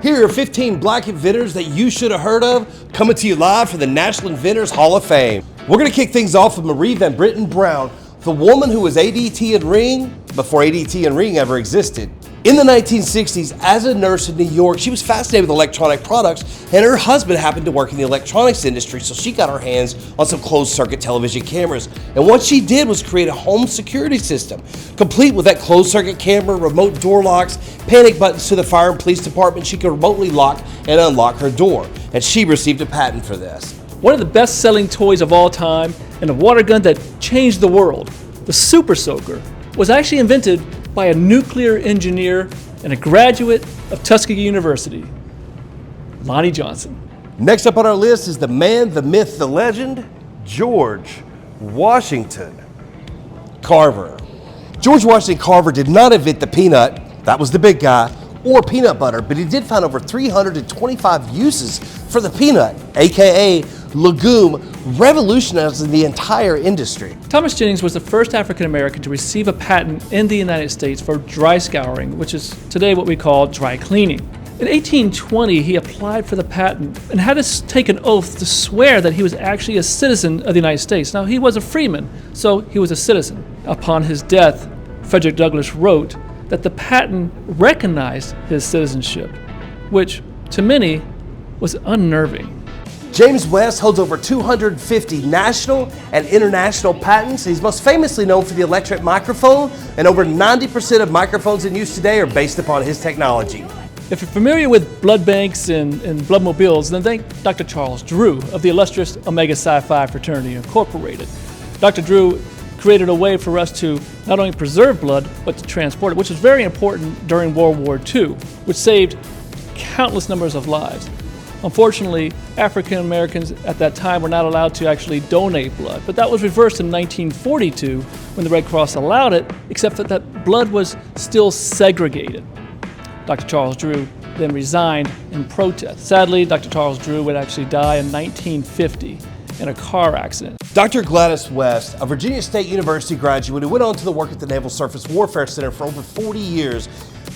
Here are 15 black inventors that you should have heard of, coming to you live from the National Inventors Hall of Fame. We're going to kick things off with Marie Van Brittan Brown, the woman who was ADT and Ring before ADT and Ring ever existed. In the 1960s, as a nurse in New York, she was fascinated with electronic products, and her husband happened to work in the electronics industry, so she got her hands on some closed-circuit television cameras. And what she did was create a home security system, complete with that closed-circuit camera, remote door locks, panic buttons to the fire and police department. She could remotely lock and unlock her door, and she received a patent for this. One of the best-selling toys of all time, and a water gun that changed the world, the Super Soaker, was actually invented by a nuclear engineer and a graduate of Tuskegee University, Lonnie Johnson. Next up on our list is the man, the myth, the legend, George Washington Carver. George Washington Carver did not invent the peanut, that was the big guy, or peanut butter, but he did find over 325 uses for the peanut, aka legume, revolutionizing the entire industry. Thomas Jennings was the first African American to receive a patent in the United States for dry scouring, which is today what we call dry cleaning. In 1820, he applied for the patent and had to take an oath to swear that he was actually a citizen of the United States. Now, he was a freeman, so he was a citizen. Upon his death, Frederick Douglass wrote that the patent recognized his citizenship, which to many was unnerving. James West holds over 250 national and international patents. He's most famously known for the electric microphone, and over 90% of microphones in use today are based upon his technology. If you're familiar with blood banks and bloodmobiles, then thank Dr. Charles Drew of the illustrious Omega Psi Phi Fraternity Incorporated. Dr. Drew created a way for us to not only preserve blood, but to transport it, which was very important during World War II, which saved countless numbers of lives. Unfortunately, African Americans at that time were not allowed to actually donate blood, but that was reversed in 1942 when the Red Cross allowed it, except that blood was still segregated. Dr. Charles Drew then resigned in protest. Sadly, Dr. Charles Drew would actually die in 1950 in a car accident. Dr. Gladys West, a Virginia State University graduate who went on to work at the Naval Surface Warfare Center for over 40 years,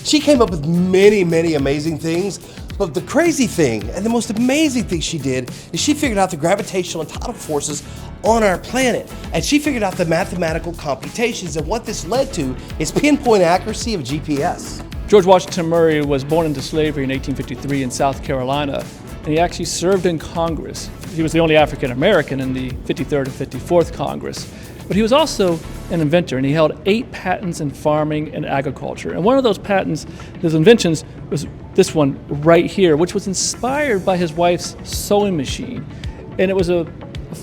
she came up with many, many amazing things. But the crazy thing, and the most amazing thing she did, is she figured out the gravitational and tidal forces on our planet. And she figured out the mathematical computations, and what this led to is pinpoint accuracy of GPS. George Washington Murray was born into slavery in 1853 in South Carolina, and he actually served in Congress. He was the only African American in the 53rd and 54th Congress. But he was also an inventor, and he held 8 patents in farming and agriculture. And one of those patents, his inventions, was this one right here, which was inspired by his wife's sewing machine. And it was a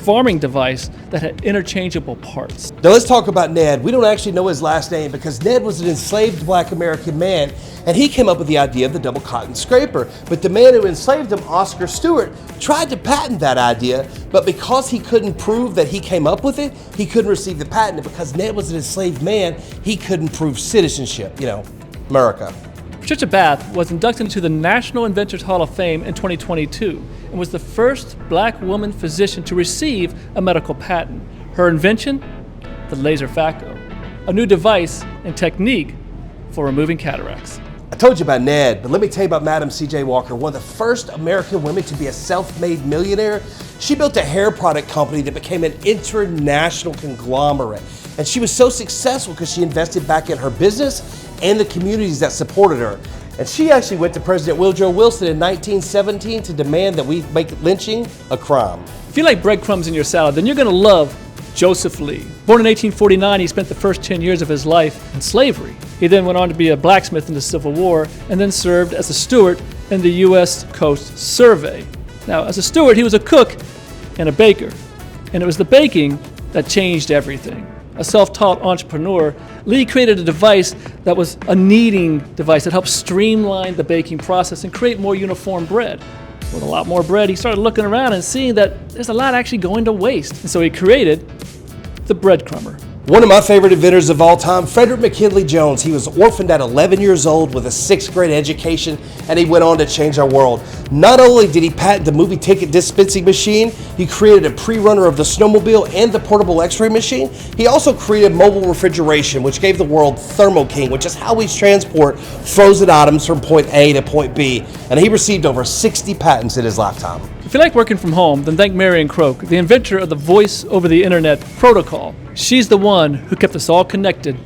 farming device that had interchangeable parts. Now let's talk about Ned. We don't actually know his last name because Ned was an enslaved black American man, and he came up with the idea of the double cotton scraper. But the man who enslaved him, Oscar Stewart, tried to patent that idea, but because he couldn't prove that he came up with it, he couldn't receive the patent. And because Ned was an enslaved man, he couldn't prove citizenship, America. Patricia Bath was inducted into the National Inventors Hall of Fame in 2022 and was the first black woman physician to receive a medical patent. Her invention, the laser phaco, a new device and technique for removing cataracts. I told you about Ned, but let me tell you about Madam C.J. Walker, one of the first American women to be a self-made millionaire. She built a hair product company that became an international conglomerate. And she was so successful because she invested back in her business and the communities that supported her. And she actually went to President Woodrow Wilson in 1917 to demand that we make lynching a crime. If you like breadcrumbs in your salad, then you're going to love Joseph Lee. Born in 1849, he spent the first 10 years of his life in slavery. He then went on to be a blacksmith in the Civil War and then served as a steward in the U.S. Coast Survey. Now, as a steward, he was a cook and a baker. And it was the baking that changed everything. A self-taught entrepreneur, Lee created a device that was a kneading device that helped streamline the baking process and create more uniform bread. With a lot more bread, he started looking around and seeing that there's a lot actually going to waste. And so he created the breadcrumber. One of my favorite inventors of all time, Frederick McKinley Jones. He was orphaned at 11 years old with a 6th grade education, and he went on to change our world. Not only did he patent the movie ticket dispensing machine, he created a pre-runner of the snowmobile and the portable x-ray machine. He also created mobile refrigeration, which gave the world Thermo King, which is how we transport frozen items from point A to point B. And he received over 60 patents in his lifetime. If you like working from home, then thank Marion Croak, the inventor of the voice over the internet protocol. She's the one who kept us all connected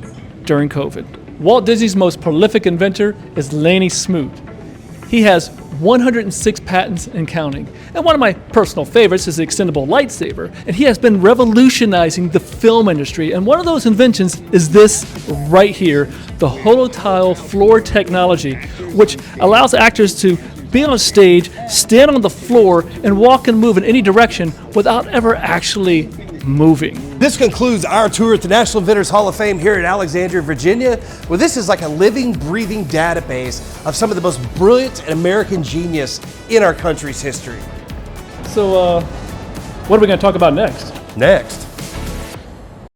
during COVID. Walt Disney's most prolific inventor is Laney Smoot. He has 106 patents and counting. And one of my personal favorites is the extendable lightsaber. And he has been revolutionizing the film industry. And one of those inventions is this right here, the holotile floor technology, which allows actors to be on stage, stand on the floor, and walk and move in any direction without ever actually moving. This concludes our tour at the National Inventors Hall of Fame here in Alexandria, Virginia, where this is like a living, breathing database of some of the most brilliant and American genius in our country's history. So, what are we going to talk about next? Next.